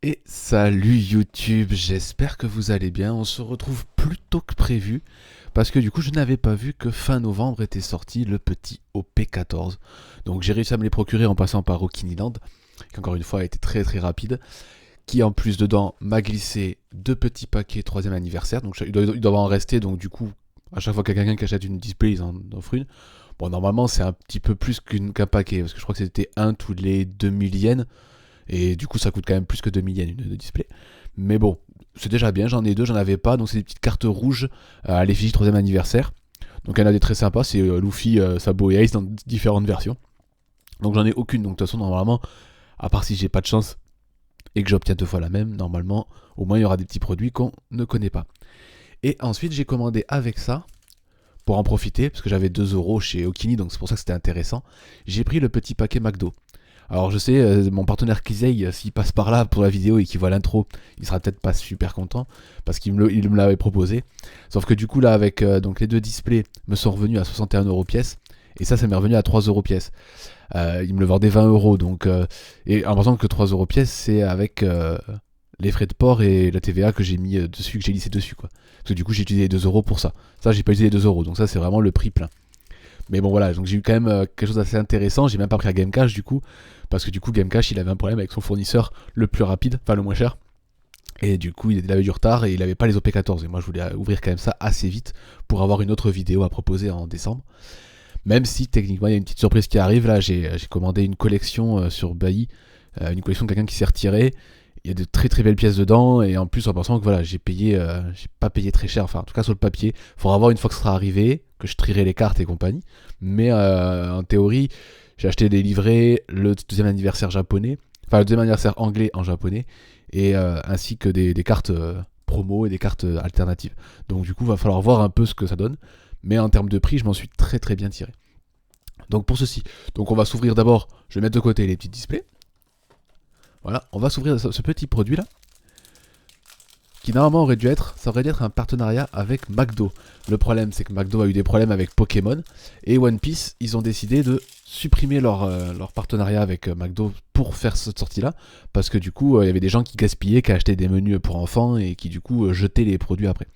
Et salut YouTube, j'espère que vous allez bien. On se retrouve plus tôt que prévu parce que du coup je n'avais pas vu que fin novembre était sorti le petit OP14. Donc j'ai réussi à me les procurer en passant par Okiniland, qui encore une fois a été très très rapide, qui en plus dedans m'a glissé deux petits paquets troisième anniversaire. Donc il doit en rester, donc du coup à chaque fois qu'il y a quelqu'un qui achète une display ils en offrent une. Bon normalement c'est un petit peu plus qu'un paquet parce que je crois que c'était un tous les 2000 yens. Et du coup, ça coûte quand même plus que 2 000 yens une display. Mais bon, c'est déjà bien, j'en ai deux, j'en avais pas. Donc c'est des petites cartes rouges à l'effigie 3 anniversaire. Donc il y en a des très sympas, c'est Luffy, Sabo et Ace dans différentes versions. Donc j'en ai aucune, donc de toute façon, normalement, à part si j'ai pas de chance et que j'obtiens deux fois la même, normalement, au moins il y aura des petits produits qu'on ne connaît pas. Et ensuite, j'ai commandé avec ça, pour en profiter, parce que j'avais 2 euros chez Okini, donc c'est pour ça que c'était intéressant. J'ai pris le petit paquet McDo. Alors je sais, mon partenaire Kizei, s'il passe par là pour la vidéo et qu'il voit l'intro, il sera peut-être pas super content parce il me l'avait proposé. Sauf que du coup là avec donc les deux displays me sont revenus à 61 euros pièce et ça m'est revenu à 3 euros pièce. Il me le vendait 20 euros donc et en pensant que 3 euros pièce c'est avec les frais de port et la TVA que j'ai mis dessus, que j'ai lissé dessus quoi. Parce que du coup j'ai utilisé les 2 euros pour ça. Ça j'ai pas utilisé les 2 euros donc ça c'est vraiment le prix plein. Mais bon voilà, donc j'ai eu quand même quelque chose d'assez intéressant. J'ai même pas pris à Game Cash du coup, parce que du coup Game Cash il avait un problème avec son fournisseur le plus rapide, enfin le moins cher. Et du coup il avait du retard et il avait pas les OP14. Et moi je voulais ouvrir quand même ça assez vite pour avoir une autre vidéo à proposer en décembre. Même si techniquement il y a une petite surprise qui arrive, là j'ai commandé une collection sur Bailly, une collection de quelqu'un qui s'est retiré. Il y a de très très belles pièces dedans et en plus en pensant que voilà j'ai pas payé très cher, enfin en tout cas sur le papier. Il faudra voir une fois que ce sera arrivé, que je trierai les cartes et compagnie. Mais en théorie j'ai acheté des livrets, le deuxième anniversaire japonais, enfin le deuxième anniversaire anglais en japonais et ainsi que des cartes promo et des cartes alternatives. Donc du coup va falloir voir un peu ce que ça donne. Mais en termes de prix je m'en suis très très bien tiré. Donc pour ceci, donc on va s'ouvrir d'abord, je vais mettre de côté les petits displays. Voilà, on va s'ouvrir ce petit produit là, qui normalement ça aurait dû être un partenariat avec McDo. Le problème, c'est que McDo a eu des problèmes avec Pokémon, et One Piece, ils ont décidé de supprimer leur partenariat avec McDo pour faire cette sortie-là, parce que du coup, il y avait des gens qui gaspillaient, qui achetaient des menus pour enfants, et qui du coup jetaient les produits après.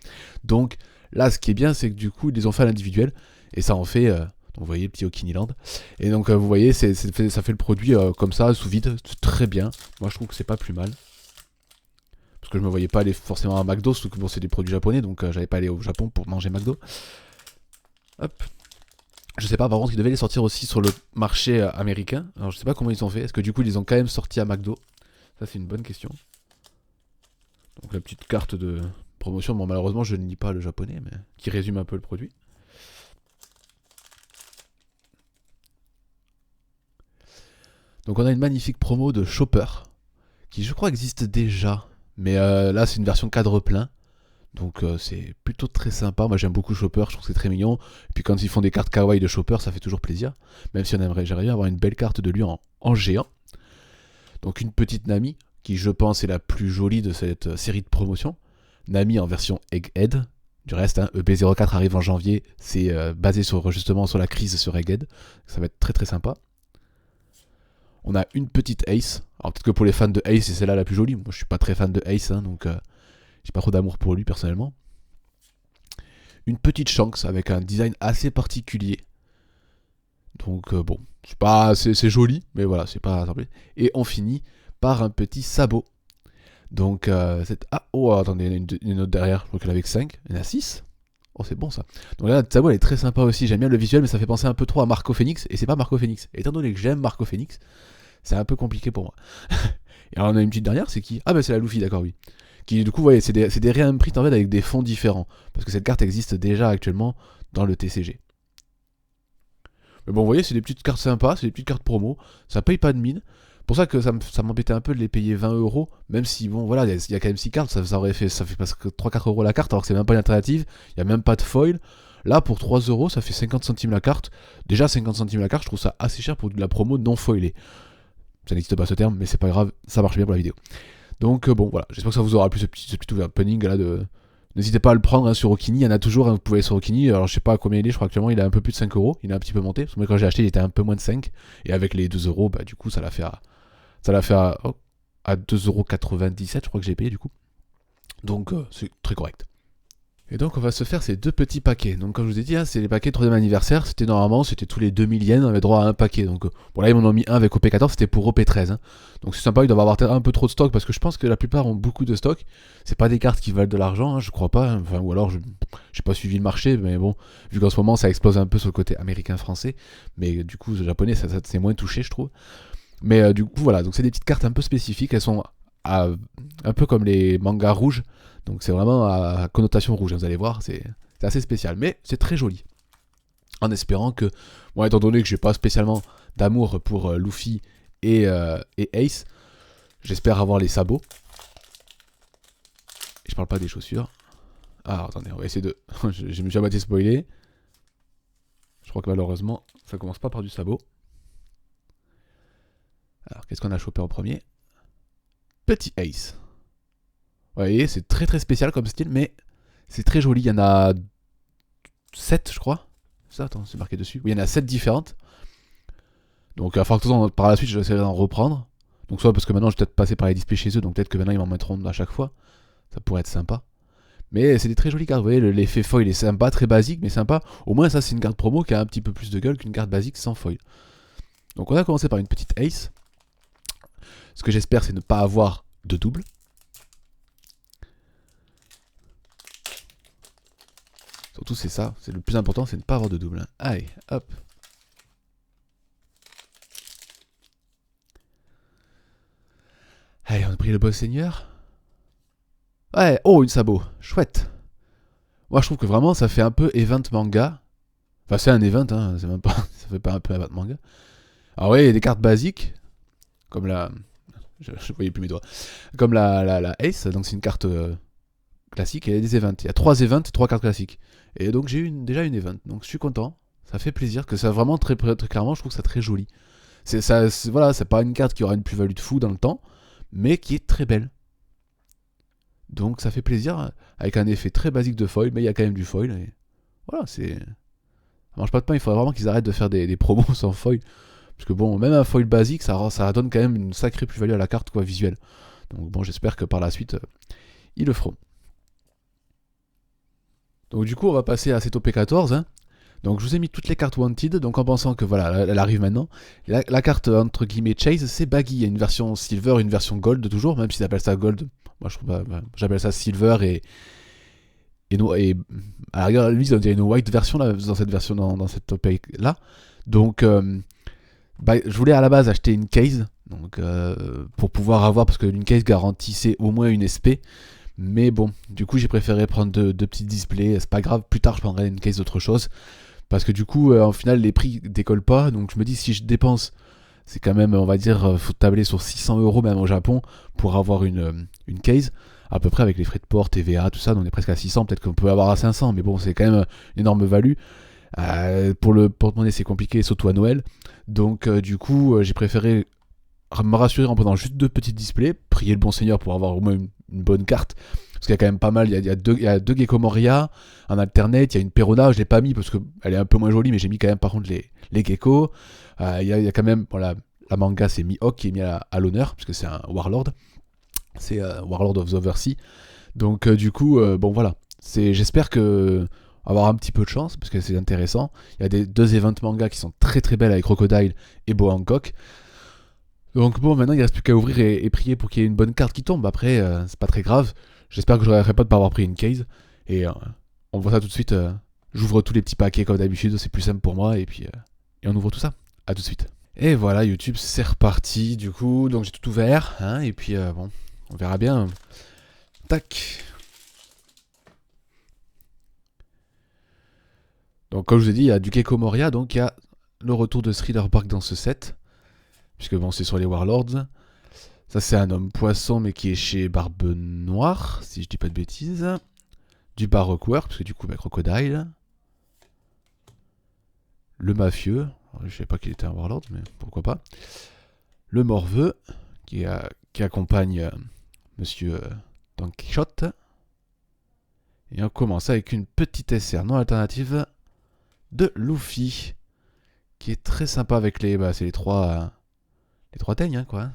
Donc là, ce qui est bien, c'est que du coup, ils les ont fait à l'individuel, et ça en fait... donc vous voyez le petit Okiniland. Et donc vous voyez, ça fait le produit comme ça, sous vide, c'est très bien. Moi je trouve que c'est pas plus mal. Parce que je me voyais pas aller forcément à McDo, surtout que bon, c'est des produits japonais, donc j'allais pas aller au Japon pour manger McDo. Hop. Je sais pas, par contre, ils devaient les sortir aussi sur le marché américain. Alors je sais pas comment ils ont fait. Est-ce que du coup ils les ont quand même sortis à McDo? Ça c'est une bonne question. Donc la petite carte de promotion, bon malheureusement je ne lis pas le japonais, mais qui résume un peu le produit. Donc on a une magnifique promo de Chopper, qui je crois existe déjà. Mais là c'est une version cadre plein. Donc c'est plutôt très sympa. Moi j'aime beaucoup Chopper, je trouve que c'est très mignon. Et puis quand ils font des cartes kawaii de Chopper, ça fait toujours plaisir. Même si j'aimerais bien avoir une belle carte de lui en géant. Donc une petite Nami, qui je pense est la plus jolie de cette série de promotion. Nami en version Egghead. Du reste, hein, EP04 arrive en janvier, c'est basé justement sur la crise sur Egghead. Ça va être très très sympa. On a une petite Ace. Alors peut-être que pour les fans de Ace, c'est celle-là la plus jolie. Moi je suis pas très fan de Ace, hein, donc j'ai pas trop d'amour pour lui personnellement. Une petite Shanks avec un design assez particulier. Donc bon, c'est joli, mais voilà, c'est pas simple. Et on finit par un petit sabot. Donc attendez, il y en a une autre derrière, je crois qu'elle avait que 5, il y en a 6. Oh c'est bon ça. Donc là, le sabot elle est très sympa aussi, j'aime bien le visuel, mais ça fait penser un peu trop à Marco Phoenix, et c'est pas Marco Phoenix. Étant donné que j'aime Marco Phoenix, c'est un peu compliqué pour moi. Et alors on a une petite dernière, c'est qui? Ah bah c'est la Luffy, d'accord, oui. Qui du coup, vous voyez, c'est des réimprints en fait avec des fonds différents. Parce que cette carte existe déjà actuellement dans le TCG. Mais bon, vous voyez, c'est des petites cartes sympas, c'est des petites cartes promo. Ça paye pas de mine. Pour ça que ça m'embêtait un peu de les payer 20 euros. Même si, bon, voilà, il y a quand même 6 cartes. Ça fait presque 3-4 euros la carte, alors que c'est même pas une alternative. Il y a même pas de foil. Là, pour 3 euros, ça fait 50 centimes la carte. Déjà, 50 centimes la carte, je trouve ça assez cher pour de la promo non foilée. Ça n'existe pas ce terme, mais c'est pas grave, ça marche bien pour la vidéo. Donc bon, voilà, j'espère que ça vous aura plu ce petit opening là de... N'hésitez pas à le prendre hein, sur Okini, il y en a toujours, hein, vous pouvez aller sur Okini, alors je sais pas à combien il est, je crois actuellement il est un peu plus de 5 euros, il est un petit peu monté, parce que moi quand j'ai acheté il était un peu moins de 5, et avec les 2 euros, bah du coup ça l'a fait à... Oh. à 2,97€, je crois que j'ai payé du coup. Donc c'est très correct. Et donc on va se faire ces deux petits paquets. Donc comme je vous ai dit, hein, c'est les paquets de 3ème anniversaire. C'était tous les 2000 yens, on avait droit à un paquet. Donc bon là ils m'en ont mis un avec OP14, c'était pour OP13. Hein. Donc c'est sympa, ils doivent avoir un peu trop de stock parce que je pense que la plupart ont beaucoup de stock. C'est pas des cartes qui valent de l'argent, hein, je crois pas. Hein. Enfin, ou alors j'ai pas suivi le marché, mais bon, vu qu'en ce moment ça explose un peu sur le côté américain-français. Mais du coup, le japonais, c'est moins touché, je trouve. Mais du coup, voilà, donc c'est des petites cartes un peu spécifiques. Elles sont un peu comme les mangas rouges. Donc c'est vraiment à connotation rouge, hein, vous allez voir, c'est assez spécial. Mais c'est très joli. En espérant que, bon, étant donné que j'ai pas spécialement d'amour pour Luffy et Ace, j'espère avoir les sabots. Et je parle pas des chaussures. Ah, attendez, on va essayer de... je me suis à moitié spoilé. Je crois que malheureusement, ça commence pas par du sabot. Alors, qu'est-ce qu'on a chopé en premier? Petit Ace. Vous voyez, c'est très très spécial comme style, mais c'est très joli. Il y en a 7, je crois. Ça, attends, c'est marqué dessus. Oui, il y en a 7 différentes. Donc, forcément, par la suite, j'essaierai d'en reprendre. Donc, soit parce que maintenant, je vais peut-être passer par les displays chez eux, donc peut-être que maintenant, ils m'en mettront à chaque fois. Ça pourrait être sympa. Mais c'est des très jolies cartes. Vous voyez, l'effet foil est sympa, très basique, mais sympa. Au moins, ça, c'est une carte promo qui a un petit peu plus de gueule qu'une carte basique sans foil. Donc, on a commencé par une petite Ace. Ce que j'espère, c'est ne pas avoir de double. Surtout, c'est ça. C'est le plus important, c'est de ne pas avoir de double. Hein. Allez, hop. Allez, on a pris le boss seigneur. Ouais, oh, une sabot. Chouette. Moi, je trouve que vraiment, ça fait un peu event manga. Enfin, c'est un event, hein. C'est même pas... ça fait pas un peu event manga. Alors, oui, il y a des cartes basiques. Comme la... Je voyais plus mes doigts. Comme la Ace. Donc, c'est une carte classique. Et il y a des events. Il y a 3 events et 3 cartes classiques. Et donc, j'ai déjà une event. Donc, je suis content. Ça fait plaisir. Que ça vraiment très clairement, je trouve ça très joli. Voilà, c'est pas une carte qui aura une plus-value de fou dans le temps. Mais qui est très belle. Donc ça fait plaisir, avec un effet très basique de foil, mais il y a quand même du foil. Et voilà, c'est... Ça mange pas de pain, il faudrait vraiment qu'ils arrêtent de faire des promos sans foil. Parce que bon, même un foil basique, ça donne quand même une sacrée plus-value à la carte, quoi, visuelle. Donc bon, j'espère que par la suite, ils le feront. Donc du coup, on va passer à cette OP14. Hein. Donc je vous ai mis toutes les cartes Wanted, donc en pensant que voilà, elle arrive maintenant. La carte entre guillemets Chase, c'est Baggy. Il y a une version Silver, une version Gold toujours, même s'ils appellent ça Gold. Moi je trouve pas, j'appelle ça Silver et à la rigueur, lui, il y a une White version là, dans cette version, dans cette OP là. Donc je voulais à la base acheter une case, donc pour pouvoir avoir, parce qu'une case garantissait au moins une SP. Mais bon, du coup j'ai préféré prendre deux petits displays, c'est pas grave, plus tard je prendrai une case d'autre chose. Parce que du coup, en final, les prix décollent pas. Donc je me dis, si je dépense, c'est quand même, on va dire, faut tabler sur 600€ même au Japon pour avoir une case. À peu près avec les frais de port, TVA, tout ça. Donc on est presque à 600. Peut-être qu'on peut avoir à 500. Mais bon, c'est quand même une énorme value. Pour le porte-monnaie, c'est compliqué, surtout à Noël. Donc du coup, j'ai préféré me rassurer en prenant juste 2 petits displays. Prier le bon Seigneur pour avoir au moins une bonne carte. Parce qu'il y a quand même pas mal, il y a deux Gecko Moria en alternate, il y a une Perona, je l'ai pas mis parce qu'elle est un peu moins jolie, mais j'ai mis quand même par contre les Gecko. Il y a quand même, bon, la manga c'est Mihawk qui est mis à l'honneur, parce que c'est un Warlord. C'est Warlord of the Oversea. Donc du coup, bon voilà. J'espère que avoir un petit peu de chance, parce que c'est intéressant. Il y a 2 events manga qui sont très très belles avec Crocodile et Boa Hancock. Donc bon, maintenant il reste plus qu'à ouvrir et prier pour qu'il y ait une bonne carte qui tombe. Après, c'est pas très grave. J'espère que je ne regretterai pas de ne pas avoir pris une case. Et on voit ça tout de suite. J'ouvre tous les petits paquets comme d'habitude, c'est plus simple pour moi. Et puis et on ouvre tout ça. A tout de suite. Et voilà, YouTube, c'est reparti du coup. Donc j'ai tout ouvert. Hein, et puis bon, on verra bien. Tac. Donc comme je vous ai dit, il y a du Gecko Moria. Donc il y a le retour de Thriller Bark dans ce set. Puisque bon, c'est sur les Warlords. Ça, c'est un homme poisson, mais qui est chez Barbe Noire, si je dis pas de bêtises. Du Baroque Work, parce que du coup, bah, Crocodile. Le mafieux. Alors, je savais pas qu'il était un Warlord, mais pourquoi pas. Le Morveux, qui accompagne Monsieur Don Quichotte. Et on commence avec une petite SR non alternative de Luffy, qui est très sympa avec c'est les trois teignes, hein, quoi.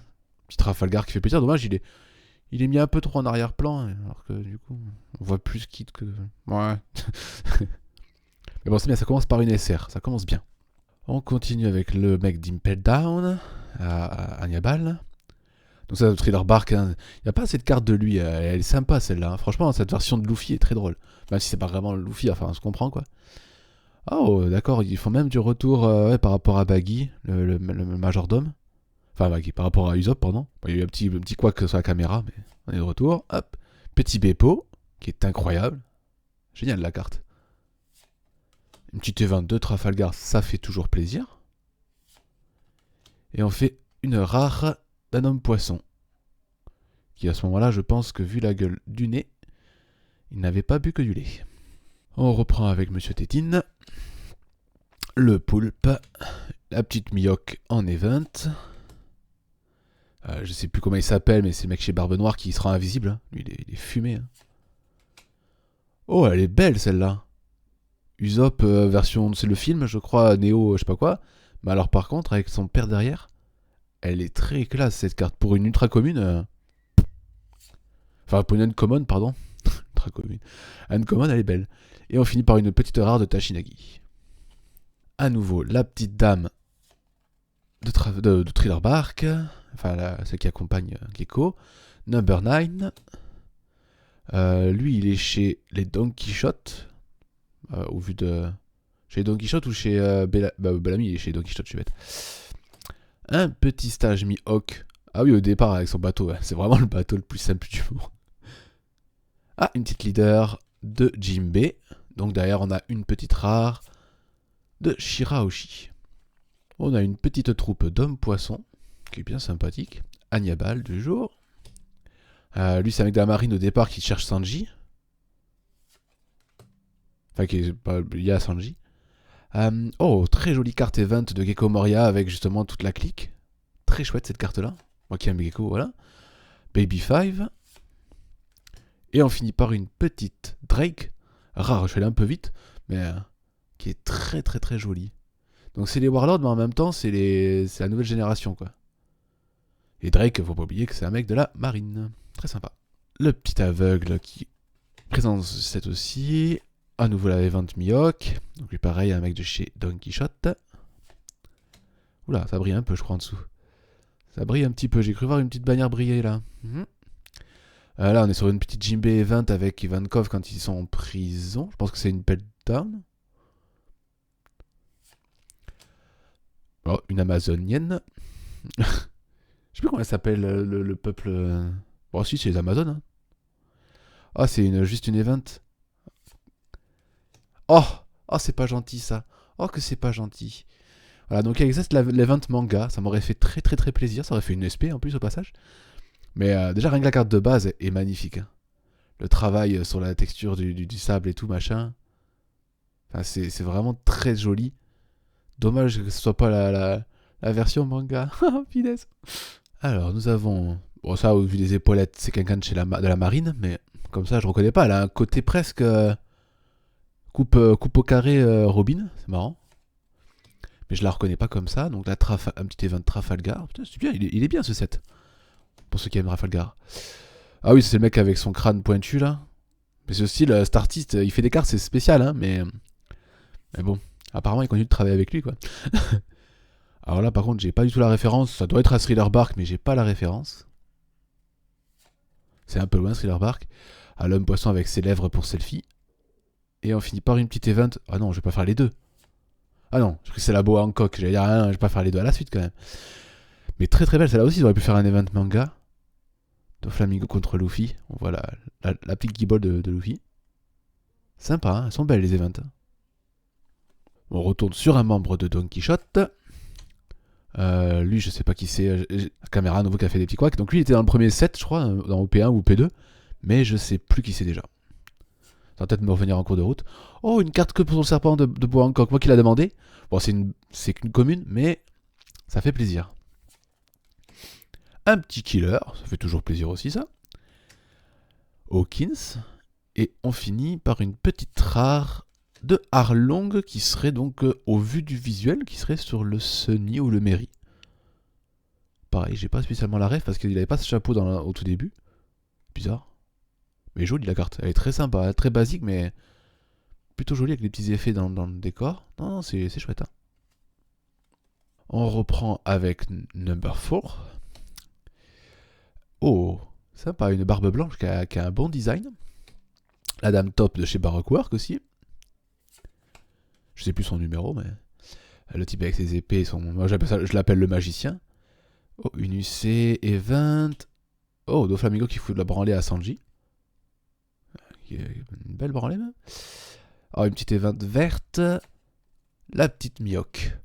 Petit Trafalgar qui fait plaisir. Dommage, il est mis un peu trop en arrière-plan. Alors que du coup, on voit plus Kid que. Ouais. Mais bon, c'est bien, ça commence par une SR. Ça commence bien. On continue avec le mec d'Impel Down à Hannibal. Donc ça, le Thriller Bark, hein. Il n'y a pas assez de cartes de lui. Elle est sympa celle-là. Hein. Franchement, cette version de Luffy est très drôle. Même si c'est pas vraiment le Luffy, enfin on se comprend quoi. Oh, d'accord, ils font même du retour ouais, par rapport à Baggy, le majordome. Enfin, Baggy, par rapport à Usopp, pardon. Bon, il y a eu un petit couac sur la caméra, mais on est de retour. Hop, petit Beppo, qui est incroyable. Génial la carte. Une petite event de Trafalgar, ça fait toujours plaisir. Et on fait une rare d'un homme poisson. Qui à ce moment-là, je pense que vu la gueule du nez, il n'avait pas bu que du lait. On reprend avec Monsieur Tétine. Le poulpe. La petite Mioc en event. Je sais plus comment il s'appelle, mais c'est le mec chez Barbe Noire qui sera invisible. Hein. Lui, il est fumé. Hein. Oh, elle est belle celle-là. Usopp, version. C'est le film, je crois, Neo, je sais pas quoi. Mais alors, par contre, avec son père derrière, elle est très classe cette carte. Pour une ultra commune. Enfin, pour une uncommon, pardon. Ultra commune. Uncommon, elle est belle. Et on finit par une petite rare de Tashinagi. À nouveau, la petite dame de Thriller Bark. Enfin, celle qui accompagne Gecko. Number 9. Lui, il est chez les Don Quichotte. Au vu de. Chez Don Quichotte ou chez Bellamy, il est chez Don Quichotte, je suis bête. Un petit stage mi-hawk. Ah oui, au départ, avec son bateau. Ouais, c'est vraiment le bateau le plus simple du monde. Ah, une petite leader de Jinbe. Donc derrière, on a une petite rare de Shirahoshi. On a une petite troupe d'hommes-poissons, qui est bien sympathique. Hannibal du jour. Lui, c'est un mec de la marine au départ qui cherche Sanji. Enfin, qui est pas lié à Sanji. Oh, très jolie carte event de Gecko Moria avec justement toute la clique. Très chouette cette carte-là. Moi qui aime Gecko, voilà. Baby 5. Et on finit par une petite Drake. Rare, je suis allé un peu vite, mais qui est très très très jolie. Donc c'est les Warlords, mais en même temps, c'est la nouvelle génération, quoi. Et Drake, faut pas oublier que c'est un mec de la marine. Très sympa. Le petit aveugle qui présente cette aussi. À nouveau la Event Mihawk. Donc lui pareil, un mec de chez Don Quichotte. Oula, ça brille un peu, je crois, en dessous. Ça brille un petit peu. J'ai cru voir une petite bannière briller, là. Là, on est sur une petite Jinbe Event avec Ivankov quand ils sont en prison. Je pense que c'est une pelle down. Oh, une Amazonienne. Je sais plus comment elle s'appelle, le peuple. Bon, si, c'est les Amazones. Hein. Ah, c'est juste une event. Oh, oh, c'est pas gentil ça. Oh, que c'est pas gentil. Voilà, donc il existe l'event manga. Ça m'aurait fait très très très plaisir. Ça aurait fait une SP en plus au passage. Mais déjà, rien que la carte de base est magnifique. Hein. Le travail sur la texture du sable et tout, machin. Enfin, c'est vraiment très joli. Dommage que ce soit pas la version manga. Finesse. Alors, nous avons. Bon, ça, au vu des épaulettes, c'est quelqu'un de de la marine, mais comme ça, je reconnais pas. Elle a un côté presque. Coupe au carré Robin, c'est marrant. Mais je la reconnais pas comme ça. Donc, un petit event Trafalgar. Putain, c'est bien, il est bien ce set. Pour ceux qui aiment Trafalgar. Ah oui, c'est le mec avec son crâne pointu là. Mais c'est aussi le Startist, il fait des cartes, c'est spécial, hein, mais bon. Apparemment, il continue de travailler avec lui, quoi. Alors là, par contre, j'ai pas du tout la référence. Ça doit être à Thriller Bark, mais j'ai pas la référence. C'est un peu loin, Thriller Bark. À l'homme poisson avec ses lèvres pour selfie. Et on finit par une petite event. Ah non, je vais pas faire les deux. Ah non, je crois que c'est la boa Hancock. J'allais dire, ah, je vais pas faire les deux à la suite quand même. Mais très très belle, celle-là aussi, ils auraient pu faire un event manga. De Flamingo contre Luffy. On voit la petite guibole de Luffy. Sympa, hein, elles sont belles les events. On retourne sur un membre de Don Quichotte. Lui, je sais pas qui c'est. La caméra à nouveau qui a fait des petits couacs. Donc lui, il était dans le premier set, je crois, dans OP1 ou P2. Mais je sais plus qui c'est déjà. Ça va peut-être me revenir en cours de route. Oh, une carte que pour son serpent de bois Hancock. Moi qui l'a demandé. Bon, c'est qu'une commune, mais ça fait plaisir. Un petit killer. Ça fait toujours plaisir aussi, ça. Hawkins. Et on finit par une petite rare de Arlong qui serait donc, au vu du visuel, qui serait sur le Sunny ou le Mary. Pareil, j'ai pas spécialement la ref parce qu'il avait pas ce chapeau au tout début. Bizarre. Mais jolie la carte. Elle est très sympa, très basique, mais plutôt jolie avec les petits effets dans le décor. Non, non, c'est chouette. Hein. On reprend avec Number 4. Oh, sympa, une barbe blanche qui a un bon design. La dame top de chez Baroque Work aussi. Je sais plus son numéro, mais le type avec ses épées, moi je l'appelle le magicien. Oh, une UC Event. Oh, Doflamingo qui fout de la branlée à Sanji. Une belle branlée même. Oh, une petite Event verte. La petite Mihawk.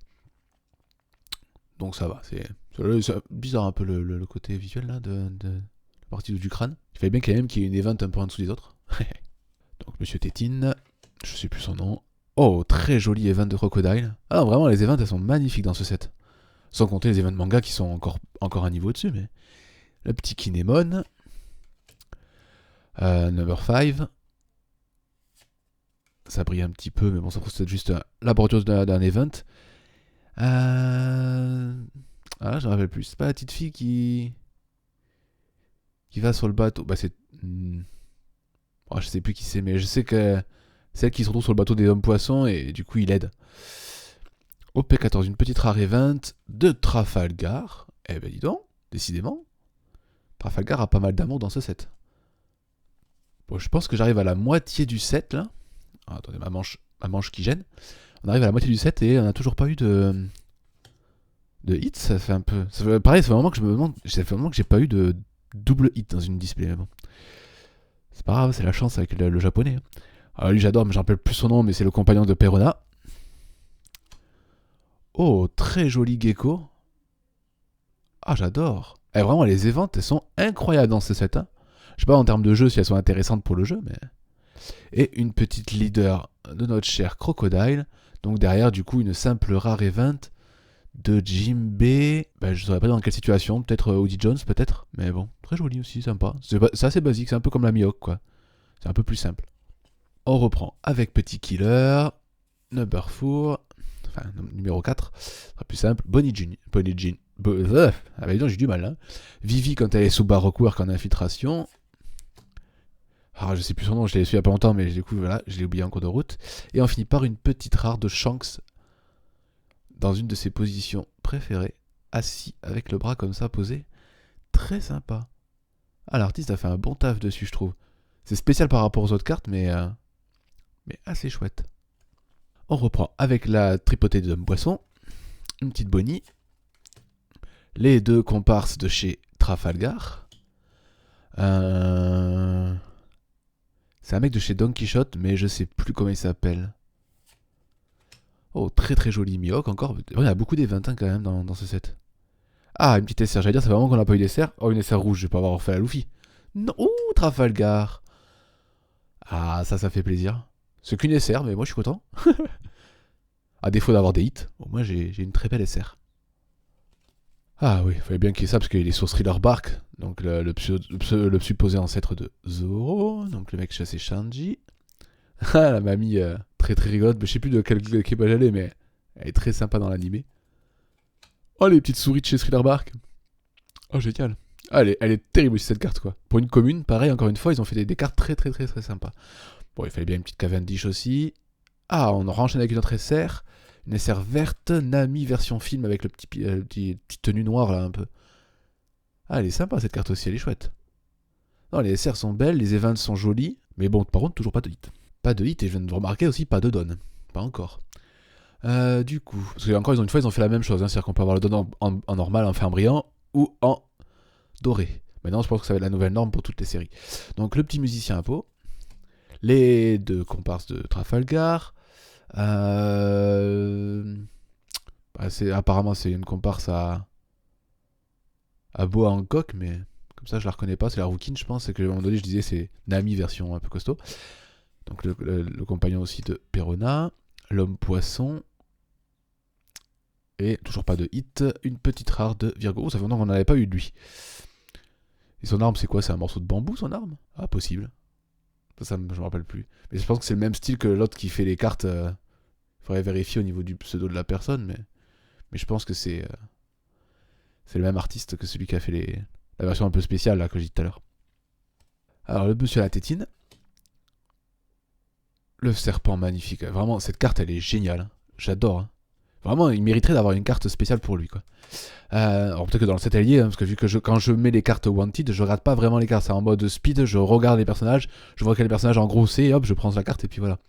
Donc ça va, c'est bizarre un peu le côté visuel là de la partie du crâne. Il fallait bien quand même qu'il y ait une Event un peu en dessous des autres. Donc Monsieur Tétine, je sais plus son nom. Oh, très joli event de Crocodile. Ah, vraiment, les events, elles sont magnifiques dans ce set. Sans compter les events manga qui sont encore un niveau au-dessus, mais... Le petit Kinemon. Number 5. Ça brille un petit peu, mais bon, ça c'est juste la bordure d'un event. Ah, je me rappelle plus. C'est pas la petite fille qui va sur le bateau. Bah, c'est... Oh, je sais plus qui c'est, mais je sais que... C'est elle qui se retrouve sur le bateau des hommes poissons et du coup il aide. OP14, une petite rare event de Trafalgar. Eh ben dis donc, décidément. Trafalgar a pas mal d'amour dans ce set. Bon, je pense que j'arrive à la moitié du set là. Ah, attendez, ma manche qui gêne. On arrive à la moitié du set et on n'a toujours pas eu de hit. Ça fait un peu. Pareil, ça fait un moment que je me demande. Ça fait un moment que j'ai pas eu de double hit dans une display. Mais bon. C'est pas grave, c'est la chance avec le japonais. Alors lui j'adore, mais j'en rappelle plus son nom, mais c'est le compagnon de Perona. Oh, très joli gecko. Ah, j'adore. Et vraiment, les éventes, elles sont incroyables dans ce set. Hein. Je sais pas en termes de jeu si elles sont intéressantes pour le jeu, mais... Et une petite leader de notre cher Crocodile. Donc derrière, du coup, une simple rare event de Jimbe. Ben, je saurais pas dans quelle situation. Peut-être Woody Jones, peut-être. Mais bon, très joli aussi, sympa. C'est assez basique, c'est un peu comme la Mihawk, quoi. C'est un peu plus simple. On reprend avec Petit Killer, Number 4, enfin numéro 4, ce sera plus simple, Bonnie Jean. Ah bah non, j'ai du mal. Hein. Vivi quand elle est sous Baroque Work en infiltration. Ah, je sais plus son nom, je l'ai su il y a pas longtemps, mais du coup, voilà, je l'ai oublié en cours de route. Et on finit par une petite rare de Shanks dans une de ses positions préférées, assis avec le bras comme ça posé. Très sympa. Ah, l'artiste a fait un bon taf dessus, je trouve. C'est spécial par rapport aux autres cartes, mais assez chouette. On reprend avec la tripotée de Poisson, une petite Bonnie, les deux comparses de chez Trafalgar. C'est un mec de chez Don Quichotte, mais je sais plus comment il s'appelle. Oh, très très joli Mihawk encore. Il y a beaucoup d'events hein, quand même dans ce set. Ah, une petite SR, j'allais dire, ça fait vraiment qu'on n'a pas eu d'SR. Oh, une SR rouge, je vais pas avoir fait la Luffy. Non, ouh, Trafalgar. Ah, ça fait plaisir. C'est qu'une SR, mais moi je suis content. À défaut d'avoir des hits, au moins j'ai une très belle SR. Ah oui, il fallait bien qu'il y ait ça parce qu'il est sur Thriller Bark, donc le supposé ancêtre de Zoro. Donc le mec chassé Shanji. Ah, la mamie très très rigolote, je sais plus de quel équipage elle est, mais elle est très sympa dans l'animé. Oh, les petites souris de chez Thriller Bark. Oh, génial. Ah, elle est terrible aussi cette carte quoi. Pour une commune, pareil, encore une fois, ils ont fait des cartes très très très très sympas. Bon, il fallait bien une petite Cavendish aussi. Ah, on enchaîne avec une autre SR. Une SR verte, Nami version film avec le petit tenue noire là un peu. Ah, elle est sympa cette carte aussi, elle est chouette. Non, les SR sont belles, les events sont jolis, mais bon, par contre, toujours pas de hit. Pas de hit et je viens de remarquer aussi pas de don. Pas encore. Du coup, parce qu'encore une fois, ils ont fait la même chose, hein, c'est-à-dire qu'on peut avoir le don en normal, en fin brillant ou en doré. Maintenant, je pense que ça va être la nouvelle norme pour toutes les séries. Donc, le petit musicien à peau, les deux comparses de Trafalgar. Apparemment, c'est une comparse à Boa Hancock, mais comme ça, je la reconnais pas. C'est la Rookin, je pense. C'est que à un moment donné, je disais, c'est Nami version un peu costaud. Donc, le compagnon aussi de Perona. L'homme poisson. Et toujours pas de hit. Une petite rare de Virgo. Oh, ça fait longtemps qu'on n'en avait pas eu de lui. Et son arme, c'est quoi? C'est un morceau de bambou, son arme? Ah, possible. Ça, je me rappelle plus. Mais je pense que c'est le même style que l'autre qui fait les cartes. Faudrait vérifier au niveau du pseudo de la personne, mais je pense que c'est C'est le même artiste que celui qui a fait la version un peu spéciale là, que j'ai dit tout à l'heure. Alors le monsieur à la tétine. Le serpent magnifique. Vraiment, cette carte, elle est géniale. Hein. J'adore. Hein. Vraiment, il mériterait d'avoir une carte spéciale pour lui. Quoi. Alors peut-être que dans le set allié, hein, parce que vu que quand je mets les cartes Wanted, je regarde pas vraiment les cartes. C'est en mode speed, je regarde les personnages, je vois quel personnage en gros c'est, hop, je prends la carte et puis voilà.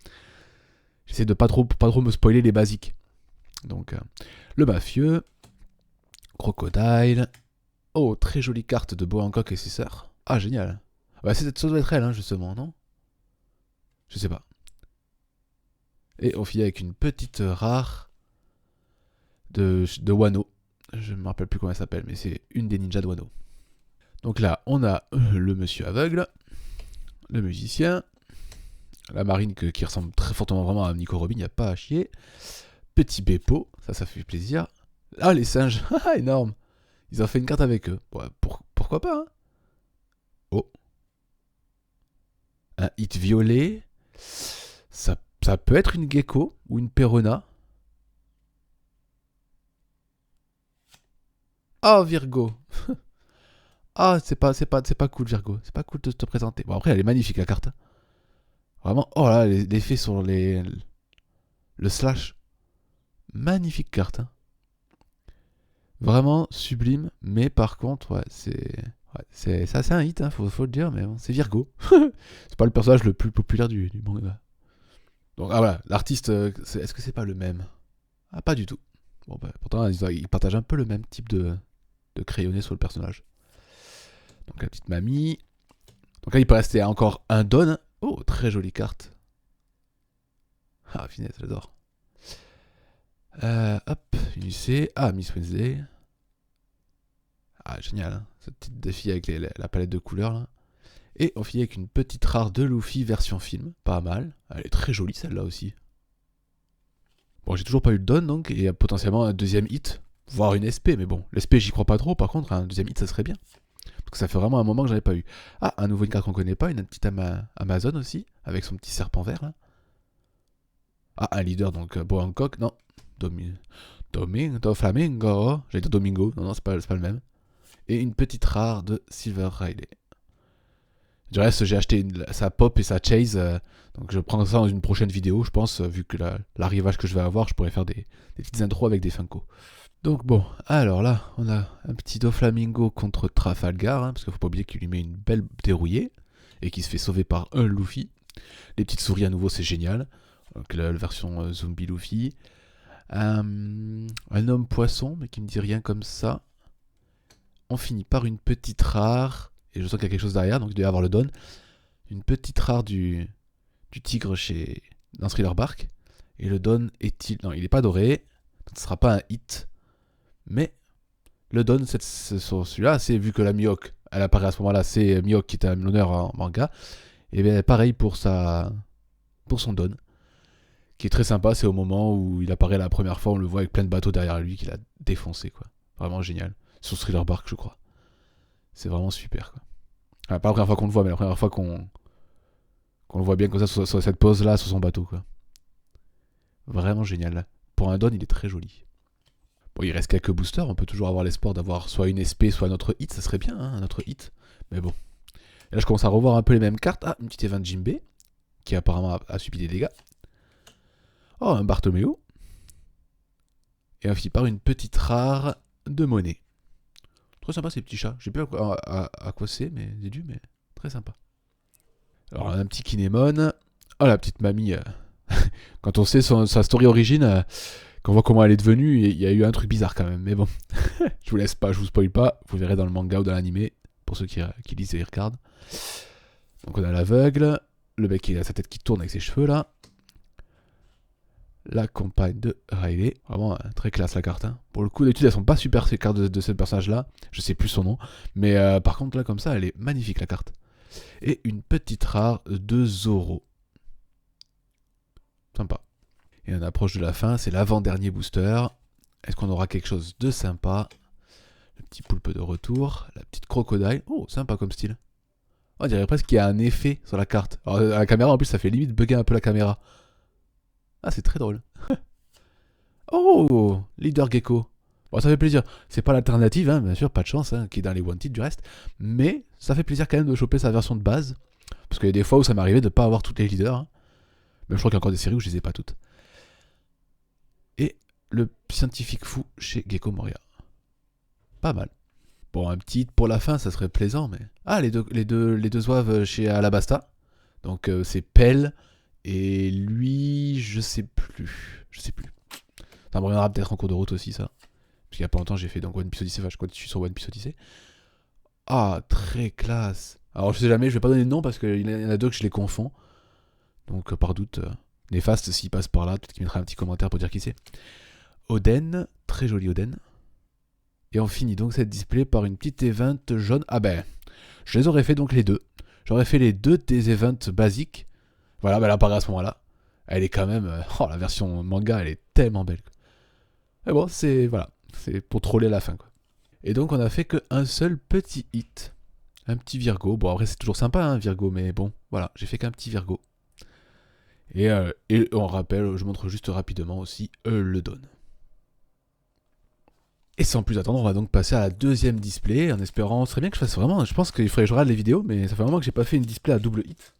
J'essaie de pas trop me spoiler les basiques. Donc, le mafieux, Crocodile. Oh, très jolie carte de Boa Hancock et ses sœurs. Ah, génial. Ouais, ça doit être elle, hein, justement, non? Je sais pas. Et on finit avec une petite rare de Wano. Je me rappelle plus comment elle s'appelle, mais c'est une des ninjas de Wano. Donc là, on a le monsieur aveugle, le musicien, la marine qui ressemble très fortement vraiment à Nico Robin, il n'y a pas à chier. Petit Beppo, ça fait plaisir. Ah, les singes, énorme. Ils ont fait une carte avec eux. Ouais, pourquoi pas, hein. Oh. Un hit violet. Ça peut être une gecko ou une perona. Oh, Virgo. Ah, c'est pas cool, Virgo. C'est pas cool de te présenter. Bon, après, elle est magnifique, la carte. Vraiment, oh là, l'effet sur le slash. Magnifique carte. Hein. Vraiment sublime, mais par contre, ouais, c'est assez un hit, hein, faut le dire, mais bon, c'est Virgo. C'est pas le personnage le plus populaire du manga. Donc, ah voilà, l'artiste, est-ce que c'est pas le même? Ah, pas du tout. Bon, bah, pourtant, ils partagent un peu le même type de crayonné sur le personnage. Donc, la petite mamie. Donc là, il peut rester encore un Don. Oh, très jolie carte. Ah, finesse, j'adore. Hop, une UC. Ah, Miss Wednesday. Ah, génial, hein, cette petite défi avec la palette de couleurs là. Et on finit avec une petite rare de Luffy version film. Pas mal. Elle est très jolie celle-là aussi. Bon, j'ai toujours pas eu le don donc, et potentiellement un deuxième hit, voire une SP, mais bon, l'SP j'y crois pas trop, par contre, un deuxième hit ça serait bien. Parce que ça fait vraiment un moment que j'en ai pas eu. Ah, à nouveau une carte qu'on connaît pas, une petite Amazon aussi, avec son petit serpent vert là. Ah, un leader donc, Boa Hancock, non. Flamingo. J'allais dire Domingo, non, c'est pas le même. Et une petite rare de Silver Riley. Du reste, j'ai acheté sa pop et sa chase, donc je prends ça dans une prochaine vidéo, je pense, vu que l'arrivage que je vais avoir, je pourrais faire des petites intros avec des Funko. Donc bon, alors là, on a un petit Doflamingo contre Trafalgar, hein, parce qu'il faut pas oublier qu'il lui met une belle dérouillée, et qu'il se fait sauver par un Luffy. Les petites souris à nouveau, c'est génial. Donc la version zombie Luffy. Un homme poisson, mais qui me dit rien comme ça. On finit par une petite rare, et je sens qu'il y a quelque chose derrière, donc il doit y avoir le don. Une petite rare du tigre dans Thriller Bark. Et le don est-il... Non, il n'est pas doré, donc ce ne sera pas un hit. Mais le don, celui-là, c'est vu que la Mihawk, elle apparaît à ce moment-là, c'est Mihawk qui est un l'honneur en manga. Et bien pareil pour son don, qui est très sympa, c'est au moment où il apparaît la première fois, on le voit avec plein de bateaux derrière lui qu'il a défoncé, quoi. Vraiment génial. Sur Thriller Bark, je crois. C'est vraiment super, quoi. Enfin, pas la première fois qu'on le voit, mais la première fois qu'on le voit bien comme ça sur cette pose-là, sur son bateau, quoi. Vraiment génial, là. Pour un don, il est très joli. Bon, il reste quelques boosters, on peut toujours avoir l'espoir d'avoir soit une SP, soit un autre hit, ça serait bien, hein, un autre hit. Mais bon. Et là, je commence à revoir un peu les mêmes cartes. Ah, une petite Evan Jimbe, qui apparemment a subi des dégâts. Oh, un Bartomeu. Et on finit par une petite rare de monnaie. Très sympa ces petits chats. Je sais pas à quoi c'est, mais c'est dû, mais très sympa. Alors, un petit Kinemon. Oh, la petite mamie. Quand on sait sa story origine, quand on voit comment elle est devenue, il y a eu un truc bizarre quand même. Mais bon, je vous spoil pas. Vous verrez dans le manga ou dans l'animé, pour ceux qui lisent et regardent. Donc on a l'aveugle, le mec qui a sa tête qui tourne avec ses cheveux là. La compagne de Riley. Vraiment très classe la carte. Hein. Pour le coup, d'habitude elles sont pas super ces cartes de ce personnage là. Je sais plus son nom. Mais par contre là comme ça, elle est magnifique la carte. Et une petite rare de Zoro. Sympa. Et on approche de la fin, c'est l'avant-dernier booster. Est-ce qu'on aura quelque chose de sympa? Le petit poulpe de retour, la petite crocodile. Oh, sympa comme style. On dirait presque qu'il y a un effet sur la carte. Alors, à la caméra, en plus, ça fait limite bugger un peu la caméra. Ah, c'est très drôle. Oh, Leader Gecko. Bon, ça fait plaisir. C'est pas l'alternative, hein, bien sûr, pas de chance, hein, qui est dans les Wanted du reste. Mais ça fait plaisir quand même de choper sa version de base. Parce qu'il y a des fois où ça m'arrivait de pas avoir toutes les leaders. Hein. Même je crois qu'il y a encore des séries où je les ai pas toutes. Et le scientifique fou chez Gecko Moria. Pas mal. Bon, un petit hit pour la fin, ça serait plaisant, mais... Ah, les deux zouaves chez Alabasta. Donc c'est Pell et lui, je sais plus. Je sais plus. Ça me reviendra peut-être en cours de route aussi, ça. Parce qu'il y a pas longtemps, j'ai fait donc One Piece Odyssey. Enfin, je crois que je suis sur One Piece Odyssey. Ah, très classe. Alors, je sais jamais, je vais pas donner de nom parce qu'il y en a deux que je les confonds. Donc, par doute, néfaste s'il passe par là. Peut-être qu'il mettra un petit commentaire pour dire qui c'est. Oden, très joli Oden. Et on finit donc cette display par une petite event jaune. Ah ben, je les aurais fait donc les deux. J'aurais fait les deux des events basiques. Voilà, ben elle apparaît à ce moment-là. Elle est quand même... oh, la version manga, elle est tellement belle. Mais bon, c'est... Voilà. C'est pour troller à la fin, quoi. Et donc, on a fait qu'un seul petit hit. Un petit Virgo. Bon, après, c'est toujours sympa, hein, Virgo, mais bon, voilà. J'ai fait qu'un petit Virgo. Et on rappelle, je montre juste rapidement aussi le Dawn. Et sans plus attendre, on va donc passer à la deuxième display, en espérant, ce serait bien que je fasse vraiment, je pense qu'il faudrait que je regarde les vidéos, mais ça fait vraiment que j'ai pas fait une display à double hit.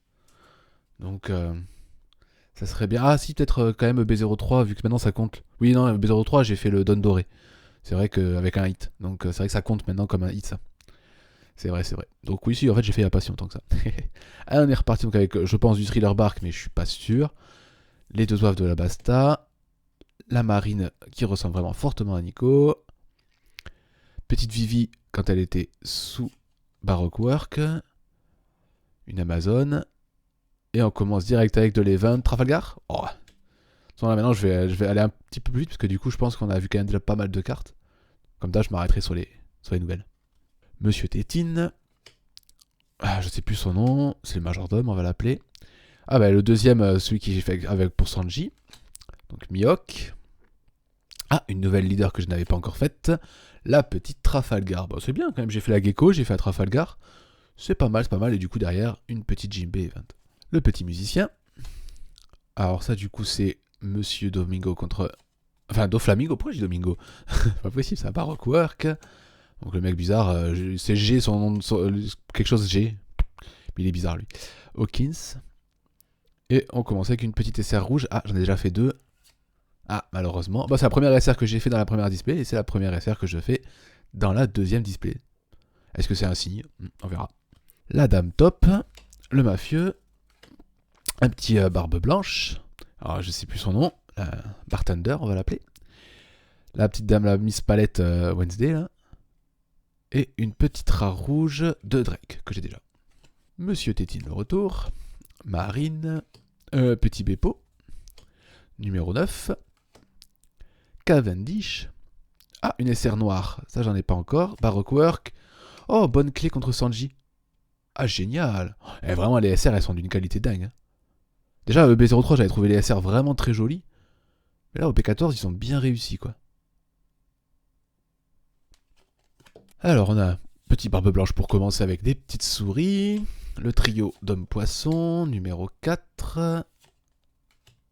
Donc, ça serait bien. Ah si, peut-être quand même B03, vu que maintenant ça compte. Oui, non, B03, j'ai fait le Don Doré. C'est vrai qu'avec un hit. Donc c'est vrai que ça compte maintenant comme un hit, ça. C'est vrai, c'est vrai. Donc oui, si, en fait, j'ai fait il y a pas si longtemps que ça. Ah, on est reparti donc avec, je pense, du Thriller Bark, mais je suis pas sûr. Les deux zouaves de la Basta. La marine qui ressemble vraiment fortement à Nico. Petite Vivi quand elle était sous Baroque Work. Une Amazone. Et on commence direct avec de l'event. Trafalgar. Oh. Là, maintenant, je vais aller un petit peu plus vite parce que du coup, je pense qu'on a vu quand même déjà pas mal de cartes. Comme ça, je m'arrêterai sur les nouvelles. Monsieur Tétine. Ah, je sais plus son nom. C'est le majordome, on va l'appeler. Ah, bah, le deuxième, celui qui j'ai fait avec pour Sanji. Donc, Mihawk. Ah, une nouvelle leader que je n'avais pas encore faite. La petite Trafalgar. Bon, c'est bien quand même. J'ai fait la Gecko, j'ai fait la Trafalgar. C'est pas mal, c'est pas mal. Et du coup, derrière, une petite Jinbe Event. Le petit musicien. Alors, ça, du coup, c'est Monsieur Domingo contre. Enfin, Doflamingo. Pourquoi j'ai Domingo? Pas possible, c'est un Baroque Work. Donc, le mec bizarre, c'est G, son nom. Quelque chose G. Mais il est bizarre, lui. Hawkins. Et on commence avec une petite SR rouge. Ah, j'en ai déjà fait deux. Ah, malheureusement. Bah, c'est la première SR que j'ai fait dans la première display et c'est la première SR que je fais dans la deuxième display. Est-ce que c'est un signe? On verra. La dame top, le mafieux, un petit barbe blanche. Alors, je sais plus son nom. Bartender, on va l'appeler. La petite dame, la Miss Palette Wednesday, là. Et une petite rare rouge de Drake, que j'ai déjà. Monsieur Tétine, le retour. Marine. Petit Beppo. Numéro 9. Cavendish. Ah, une SR noire. Ça, j'en ai pas encore. Baroque Work. Oh, bonne clé contre Sanji. Ah, génial. Et vraiment, les SR, elles sont d'une qualité dingue. Hein. Déjà, B03, j'avais trouvé les SR vraiment très jolis. Mais là, au P14, ils sont bien réussis, quoi. Alors, on a un petit barbe blanche pour commencer avec des petites souris. Le trio d'hommes-poissons, numéro 4.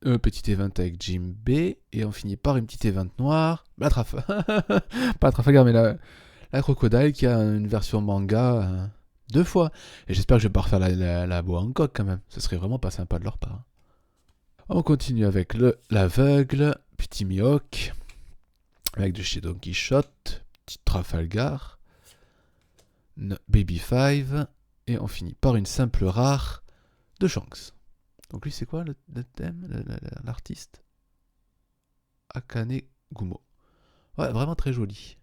Un petit event avec Jim B. Et on finit par une petite event noire. La pas la Trafalgar, mais la Crocodile qui a une version manga 2 fois. Et j'espère que je vais pas refaire la boa Hancock quand même. Ce serait vraiment pas sympa de leur part. On continue avec l'aveugle, petit Mihawk, avec de chez Don Quichotte, petit Trafalgar, Baby 5, et on finit par une simple rare de Shanks. Donc lui c'est quoi le thème, l'artiste? Akane Gumo. Ouais, vraiment très joli.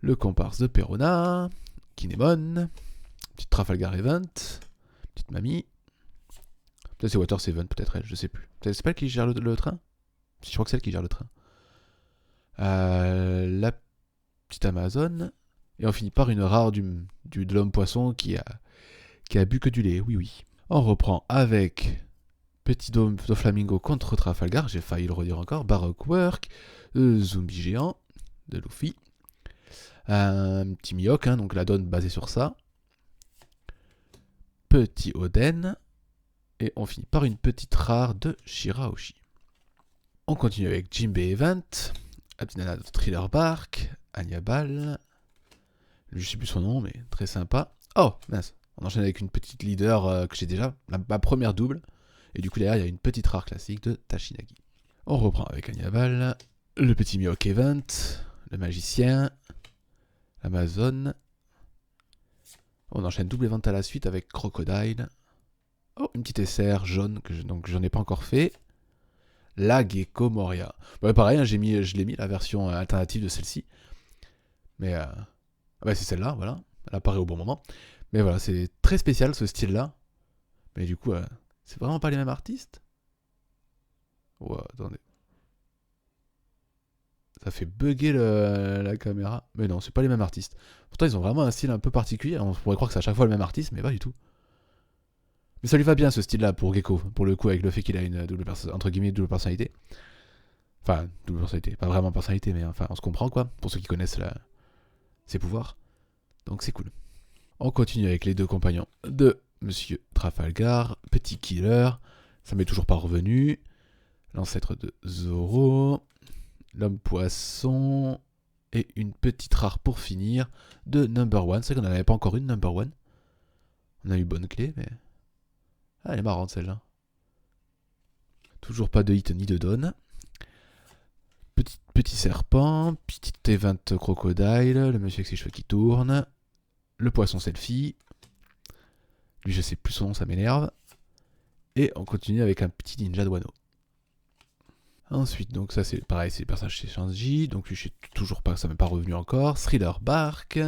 Le comparse de Perona, Kinemon, petite Trafalgar Event, petite mamie. Peut-être c'est Waters Event, peut-être elle, je sais plus. C'est pas elle qui gère le train? Je crois que c'est elle qui gère le train. La petite Amazone. Et on finit par une rare de l'homme poisson qui a bu que du lait, oui oui. On reprend avec petit Doflamingo contre Trafalgar, j'ai failli le redire encore, Baroque Work, Zombie géant de Luffy, un petit Mihawk, hein, donc la donne basée sur ça, petit Oden, et on finit par une petite rare de Shirahoshi. On continue avec Jinbe Event, La petite nana de Thriller Bark, Hannibal. Je sais plus son nom, mais très sympa. Oh, mince. On enchaîne avec une petite leader que j'ai déjà, ma première double. Et du coup, derrière, il y a une petite rare classique de Tashinagi. On reprend avec Hannibal, le petit Mihawk Event, le magicien, Amazon. On enchaîne double event à la suite avec Crocodile. Oh, une petite SR jaune, donc j'en ai pas encore fait. La Gecko Moria. Ouais, pareil, hein, je l'ai mis la version alternative de celle-ci. Mais c'est celle-là, voilà. Elle apparaît au bon moment. Mais voilà, c'est très spécial ce style-là. Mais du coup, c'est vraiment pas les mêmes artistes. Ouais, attendez. Ça fait bugger la caméra. Mais non, c'est pas les mêmes artistes. Pourtant, ils ont vraiment un style un peu particulier. On pourrait croire que c'est à chaque fois le même artiste, mais pas du tout. Mais ça lui va bien ce style-là pour Gecko, pour le coup, avec le fait qu'il a une entre guillemets double personnalité. Enfin, double personnalité, pas vraiment personnalité, mais enfin, on se comprend quoi, pour ceux qui connaissent ses pouvoirs. Donc c'est cool. On continue avec les deux compagnons de Monsieur Trafalgar, Petit Killer, ça m'est toujours pas revenu, l'ancêtre de Zoro, l'homme poisson, et une petite rare pour finir de Number One. C'est vrai qu'on n'en avait pas encore une Number One. On a eu bonne clé, mais... Ah, elle est marrante celle-là. Toujours pas de hit ni de don. Petit serpent, petit event crocodile, le monsieur avec ses cheveux qui tournent, le poisson selfie. Lui, je sais plus son nom, ça m'énerve. Et on continue avec un petit ninja douaneau. Ensuite, donc ça c'est pareil, c'est le personnage chez Shanji. Donc lui, je sais toujours pas, ça m'est pas revenu encore. Thriller Bark.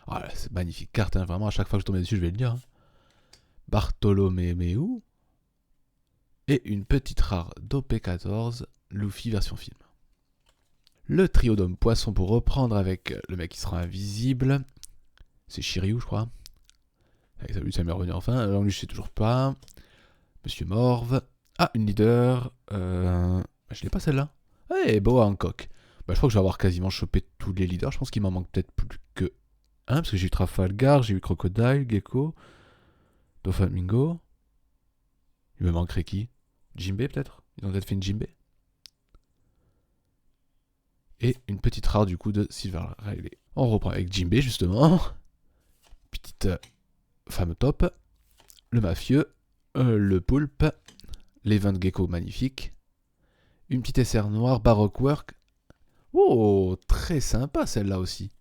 Oh là, c'est magnifique carte, hein. Vraiment, à chaque fois que je tombe dessus, je vais le dire. Hein. Bartholomew. Et une petite rare d'OP14, Luffy version film. Le trio d'hommes poissons pour reprendre avec le mec qui sera invisible. C'est Shiryu, je crois. Allez, ça m'est revenu enfin. Alors lui, je sais toujours pas. Monsieur Morve. Ah, une leader. Je l'ai pas celle-là. Eh, Boa Hancock. Je crois que je vais avoir quasiment chopé tous les leaders. Je pense qu'il m'en manque peut-être plus que un. Parce que j'ai eu Trafalgar, j'ai eu Crocodile, Gecko, Doflamingo. Il me manquerait qui? Jinbei peut-être? Ils ont peut-être fait une Jinbei. Et une petite rare du coup de Silver Riley. On reprend avec Jinbei justement. Petite femme top. Le mafieux. Le poulpe. L'event gecko magnifique. Une petite SR noire. Baroque work. Oh, très sympa celle-là aussi.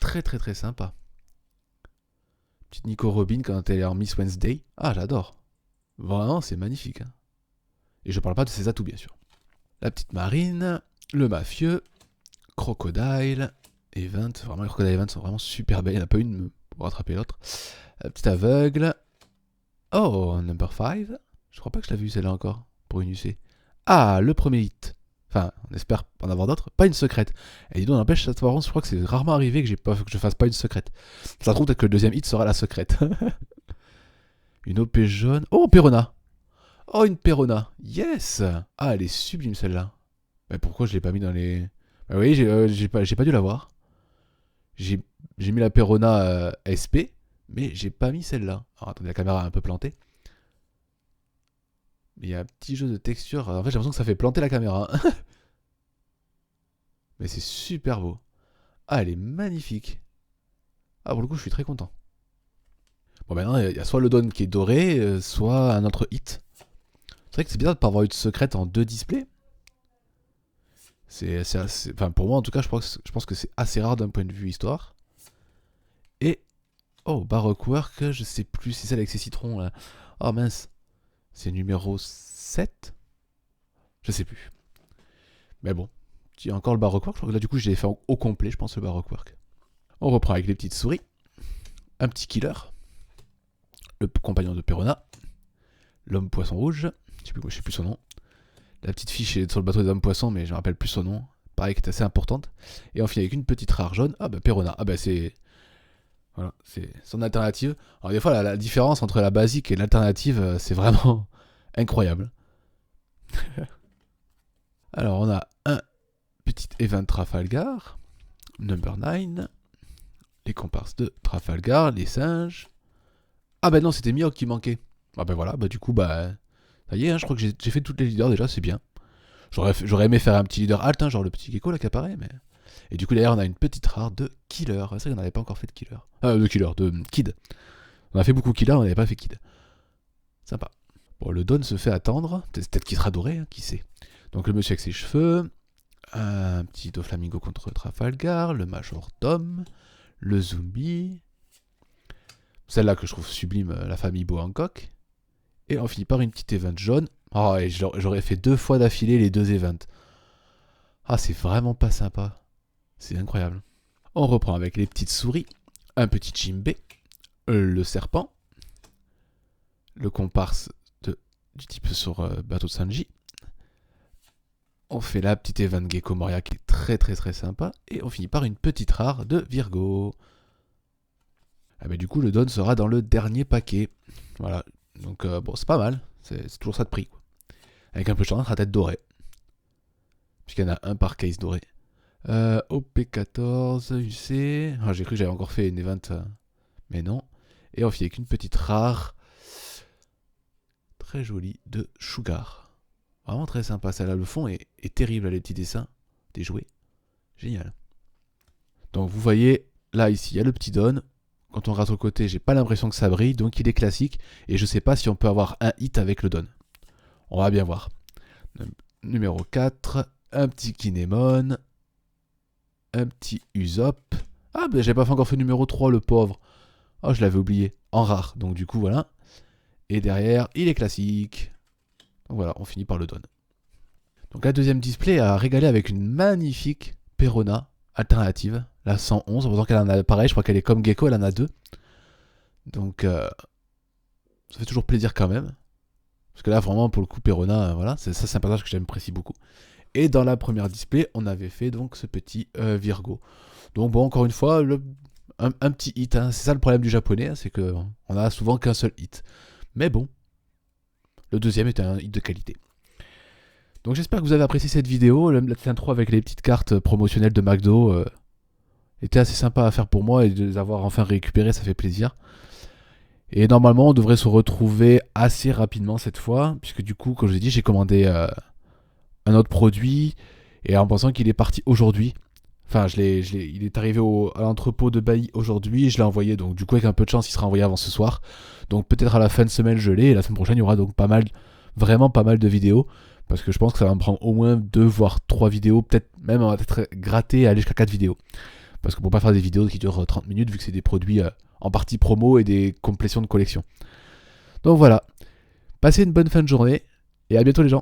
Très très très sympa. Petite Nico Robin quand elle est en Miss Wednesday. Ah, j'adore. Vraiment, c'est magnifique. Hein. Et je parle pas de ses atouts, bien sûr. La petite marine. Le mafieux. Crocodile. Event. Vraiment, les Crocodile Events sont vraiment super belles. Il n'y en a pas une pour rattraper l'autre. La petite aveugle. Oh, number 5. Je crois pas que je l'ai vu celle-là encore. Pour une UC. Ah, le premier hit. Enfin, on espère en avoir d'autres. Pas une secrète. Et dis donc, n'empêche, cette fois, je crois que c'est rarement arrivé que je fasse pas une secrète. Ça se trouve peut-être que le deuxième hit sera la secrète. Une OP jaune. Oh, Perona. Oh, une Perona. Yes. Ah, elle est sublime celle-là. Mais pourquoi je l'ai pas mis dans les... Bah oui, j'ai pas dû l'avoir. J'ai mis la Perona SP, mais j'ai pas mis celle-là. Alors attendez, la caméra est un peu plantée. Mais il y a un petit jeu de texture. En fait, j'ai l'impression que ça fait planter la caméra. Mais c'est super beau. Ah, elle est magnifique. Ah, pour le coup, je suis très content. Bon, maintenant, il y a soit le Dawn qui est doré, soit un autre hit. C'est vrai que c'est bizarre de ne pas avoir eu de secrète en deux displays. Enfin, pour moi, en tout cas, je pense que c'est assez rare d'un point de vue histoire. Et... Oh, Baroque Work, je sais plus si c'est celle avec ses citrons, là. Oh, mince. C'est numéro 7. Je sais plus. Mais bon. Il y a encore le Baroque Work. Je crois que là, du coup, je l'ai fait au complet, je pense, le Baroque Work. On reprend avec les petites souris. Un petit killer. Le compagnon de Perona. L'homme poisson rouge. Je sais plus son nom. La petite fiche est sur le bateau des hommes poissons, mais je me rappelle plus son nom. Pareil, qui est assez importante. Et on finit avec une petite rare jaune. Ah bah Perona. Ah bah c'est... Voilà, c'est son alternative. Alors des fois, la différence entre la basique et l'alternative, c'est vraiment incroyable. Alors on a un petit event Trafalgar. Number 9. Les comparses de Trafalgar, les singes. Ah bah non, c'était Mihawk qui manquait. Ah bah voilà, bah du coup, bah... Ça y est, hein, je crois que j'ai fait toutes les leaders déjà, c'est bien. J'aurais aimé faire un petit leader alt, hein, genre le petit gecko là qui apparaît, mais... Et du coup d'ailleurs on a une petite rare de killer. C'est vrai qu'on n'avait pas encore fait de killer. De kid. On a fait beaucoup killer, on n'avait pas fait kid. Sympa. Bon, le Don se fait attendre. Peut-être qu'il sera doré, hein, qui sait. Donc le monsieur avec ses cheveux. Un petit Doflamingo contre Trafalgar. Le Major Dom. Le Zombie. Celle-là que je trouve sublime, la famille Bo Hancock. Et on finit par une petite event jaune. Oh, et j'aurais fait 2 fois d'affilée les 2 events. Ah, c'est vraiment pas sympa. C'est incroyable. On reprend avec les petites souris. Un petit Jimbe. Le serpent. Le comparse du type sur bateau de Sanji. On fait la petite event Gecko Moria qui est très très très sympa. Et on finit par une petite rare de Virgo. Ah mais du coup le Don sera dans le dernier paquet. Voilà. Donc bon c'est pas mal. C'est toujours ça de prix. Quoi. Avec un peu de chance, la tête dorée. Puisqu'il y en a un par case doré. OP14, UC. Ah, j'ai cru que j'avais encore fait une event. Mais non. Et on finit avec une petite rare. Très jolie de Sugar. Vraiment très sympa. Celle-là, le fond est terrible. Les petits dessins. Des jouets. Génial. Donc vous voyez, là ici, il y a le petit Don. Quand on rate au côté, j'ai pas l'impression que ça brille. Donc il est classique. Et je sais pas si on peut avoir un hit avec le Don. On va bien voir. Numéro 4. Un petit Kinemon. Un petit Usopp. Ah, ben j'ai pas encore fait numéro 3, le pauvre. Oh, je l'avais oublié. En rare. Donc du coup, voilà. Et derrière, il est classique. Donc voilà, on finit par le Don. Donc la deuxième display a régalé avec une magnifique Perona alternative. La 111. En pensant qu'elle en a pareil, je crois qu'elle est comme Gecko, elle en a 2. Donc ça fait toujours plaisir quand même. Parce que là, vraiment, pour le coup, Perona, voilà, ça c'est un personnage que j'apprécie beaucoup. Et dans la première display, on avait fait donc ce petit Virgo. Donc bon, encore une fois, un petit hit. Hein. C'est ça le problème du japonais, hein, c'est qu'on a souvent qu'un seul hit. Mais bon, le deuxième était un hit de qualité. Donc j'espère que vous avez apprécié cette vidéo. La petite intro avec les petites cartes promotionnelles de McDo était assez sympa à faire pour moi et de les avoir enfin récupérées, ça fait plaisir. Et normalement, on devrait se retrouver assez rapidement cette fois, puisque du coup, comme je vous ai dit, j'ai commandé un autre produit, et en pensant qu'il est parti aujourd'hui. Enfin, il est arrivé à l'entrepôt de Bailly aujourd'hui, et je l'ai envoyé, donc du coup, avec un peu de chance, il sera envoyé avant ce soir. Donc peut-être à la fin de semaine, je l'ai, et la semaine prochaine, il y aura donc vraiment pas mal de vidéos, parce que je pense que ça va me prendre au moins 2 voire 3 vidéos, peut-être même on va peut-être gratter et aller jusqu'à 4 vidéos. Parce qu'on ne peut pas faire des vidéos qui durent 30 minutes, vu que c'est des produits en partie promo et des complétions de collection. Donc voilà, passez une bonne fin de journée, et à bientôt les gens.